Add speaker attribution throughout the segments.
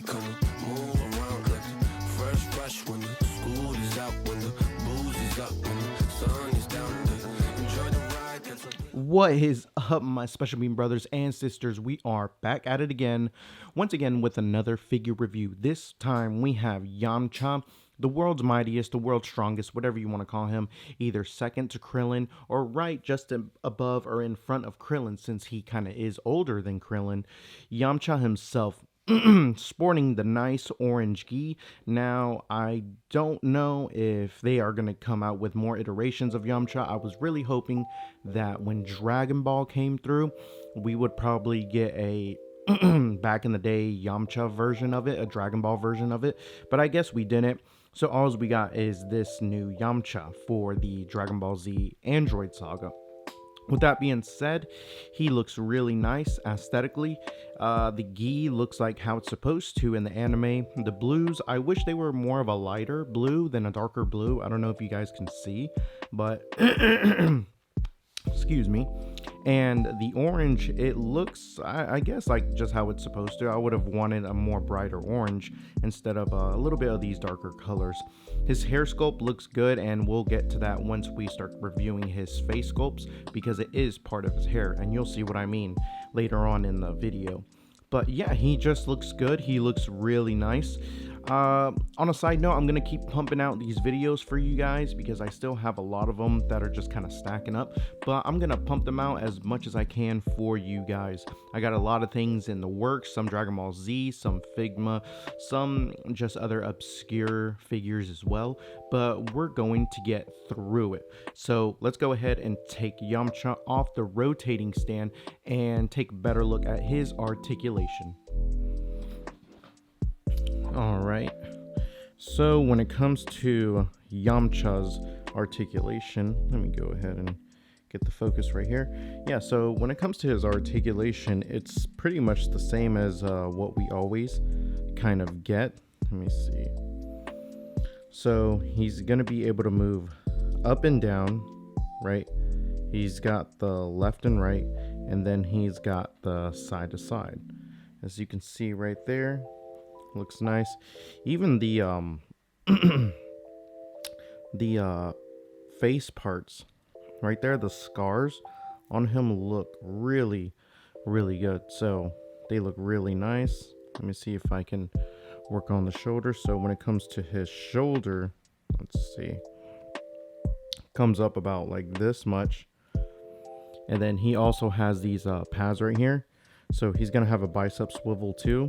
Speaker 1: You come and move around like a fresh brush when the school is out, when the booze is up, when the sun is down. Enjoy the ride.
Speaker 2: What is up, my special bean brothers and sisters? We are back at it again, once again with another figure review. This time we have Yamcha, the world's mightiest, the world's strongest, whatever you want to call him, either second to Krillin or right just above or in front of Krillin, since he kind of is older than Krillin. Yamcha himself, sporting the nice orange gi. Now, I don't know if they are going to come out with more iterations of Yamcha. I was really hoping that when Dragon Ball came through, we would probably get a back in the day Yamcha version of it, a Dragon Ball version of it, but I guess we didn't. So all we got is this new Yamcha for the Dragon Ball Z Android Saga. With that being said, he looks really nice aesthetically. The gi looks like how it's supposed to in the anime. The blues, I wish they were more of a lighter blue than a darker blue. I don't know if you guys can see, but excuse me. And the orange, it looks, I guess, like just how it's supposed to. I would have wanted a more brighter orange instead of a little bit of these darker colors. His hair sculpt looks good, and we'll get to that once we start reviewing his face sculpts, because it is part of his hair, and you'll see what I mean later on in the video. But yeah, he just looks good. He looks really nice. On a side note, I'm going to keep pumping out these videos for you guys because I still have a lot of them that are just kind of stacking up, but I'm going to pump them out as much as I can for you guys. I got a lot of things in the works, some Dragon Ball Z, some Figma, some just other obscure figures as well, but we're going to get through it. So let's go ahead and take Yamcha off the rotating stand and take a better look at his articulation. Alright, so when it comes to Yamcha's articulation, let me go ahead and get the focus right here. Yeah, so when it comes to his articulation, it's pretty much the same as what we always kind of get. Let me see. So he's going to be able to move up and down, right? He's got the left and right, and then he's got the side to side. As you can see right there. Looks nice. Even the face parts right there, the scars on him look really good. So they look really nice. Let me see if I can work on the shoulder. So when it comes to his shoulder, let's see, comes up about like this much, and then he also has these pads right here, so he's gonna have a bicep swivel too,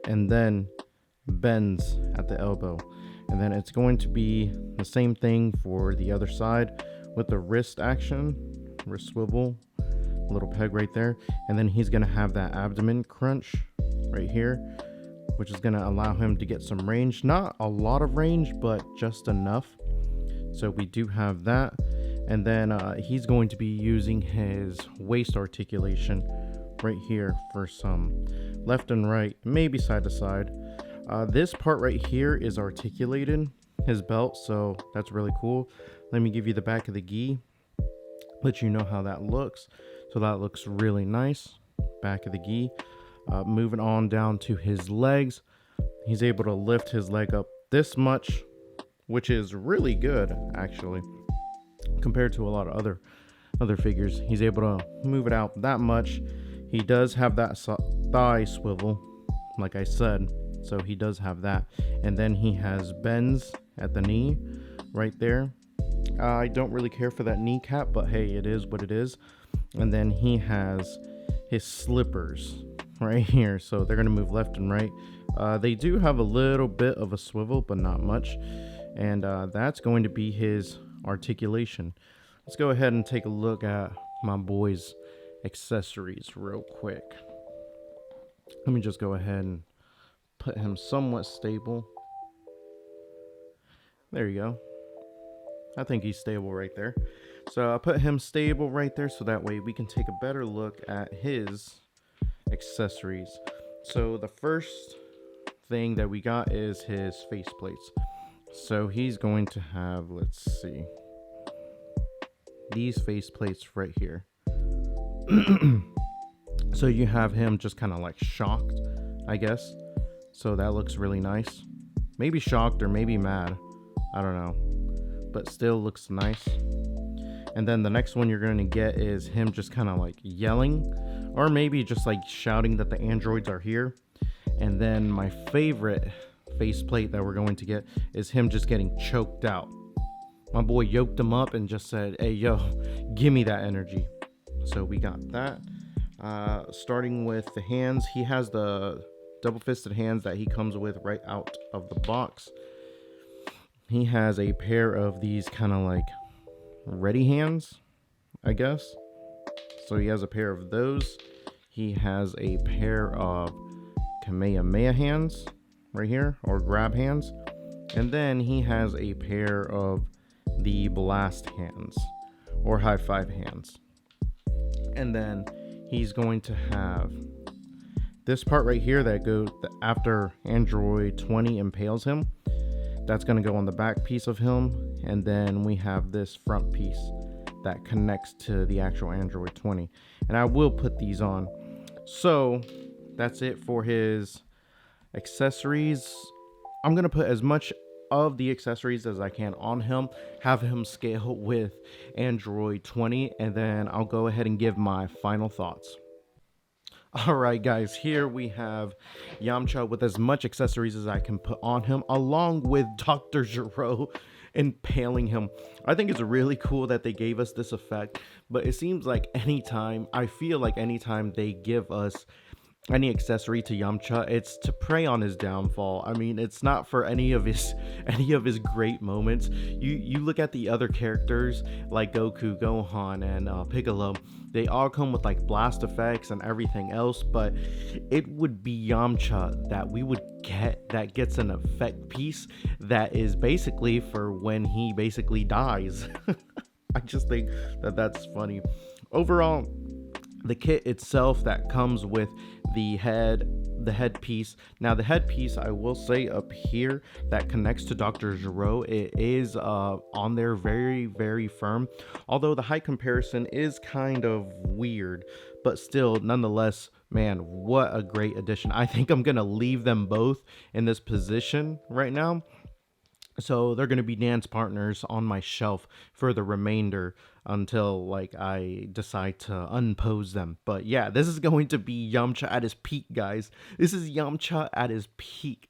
Speaker 2: and then bends at the elbow, and then it's going to be the same thing for the other side with the wrist action, wrist swivel, little peg right there, and then he's going to have that abdomen crunch right here, which is going to allow him to get some range, not a lot of range, but just enough. So we do have that, and then he's going to be using his waist articulation right here for some left and right, maybe side to side. This part right here is articulated, his belt, so that's really cool. Let me give you the back of the gi, let you know how that looks. So that looks really nice, back of the gi. Moving on down to his legs, he's able to lift his leg up this much, which is really good actually compared to a lot of other figures. He's able to move it out that much. He does have that thigh swivel, like I said. So he does have that, and then he has bends at the knee right there. I don't really care for that kneecap, but hey, it is what it is. And then he has his slippers right here, so they're going to move left and right. They do have a little bit of a swivel, but not much, and that's going to be his articulation. Let's go ahead and take a look at my boy's accessories real quick. Let me just go ahead and put him somewhat stable. There you go. I think he's stable right there. So I put him stable right there, so that way we can take a better look at his accessories. So the first thing that we got is his face plates. So he's going to have, let's see, these face plates right here. So you have him just kind of like shocked, I guess. So that looks really nice. Maybe shocked or maybe mad. I don't know. But still looks nice. And then the next one you're going to get is him just kind of like yelling, or maybe just like shouting that the androids are here. And then my favorite faceplate that we're going to get is him just getting choked out. My boy yoked him up and just said, hey, yo, give me that energy. So we got that. Starting with the hands, he has the double-fisted hands that he comes with right out of the box. He has a pair of these kind of like ready hands, I guess. So he has a pair of those. He has a pair of Kamehameha hands right here, or grab hands. And then he has a pair of the blast hands, or high five hands. And then he's going to have this part right here that goes after Android 20 impales him. That's going to go on the back piece of him. And then we have this front piece that connects to the actual Android 20. And I will put these on. So that's it for his accessories. I'm going to put as much of the accessories as I can on him, have him scale with Android 20, and then I'll go ahead and give my final thoughts. Alright guys, here we have Yamcha with as much accessories as I can put on him, along with Dr. Gero impaling him. I think it's really cool that they gave us this effect, but it seems like I feel like anytime they give us any accessory to Yamcha, it's to prey on his downfall. I mean, it's not for any of his great moments. You look at the other characters like Goku, Gohan, and Piccolo. They all come with like blast effects and everything else, but it would be Yamcha that we would get that gets an effect piece that is basically for when he basically dies. I just think that that's funny. Overall, the kit itself that comes with the headpiece. Now the headpiece, I will say up here that connects to Dr. Gero, it is on there very, very firm. Although the height comparison is kind of weird, but still, nonetheless, man, what a great addition. I think I'm gonna leave them both in this position right now. So they're going to be dance partners on my shelf for the remainder until like I decide to unpose them. But yeah, this is going to be Yamcha at his peak, guys. This is Yamcha at his peak.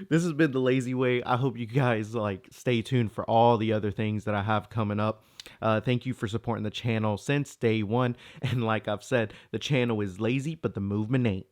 Speaker 2: This has been The Lazy Way. I hope you guys like stay tuned for all the other things that I have coming up. Thank you for supporting the channel since day one. And like I've said, the channel is lazy, but the movement ain't.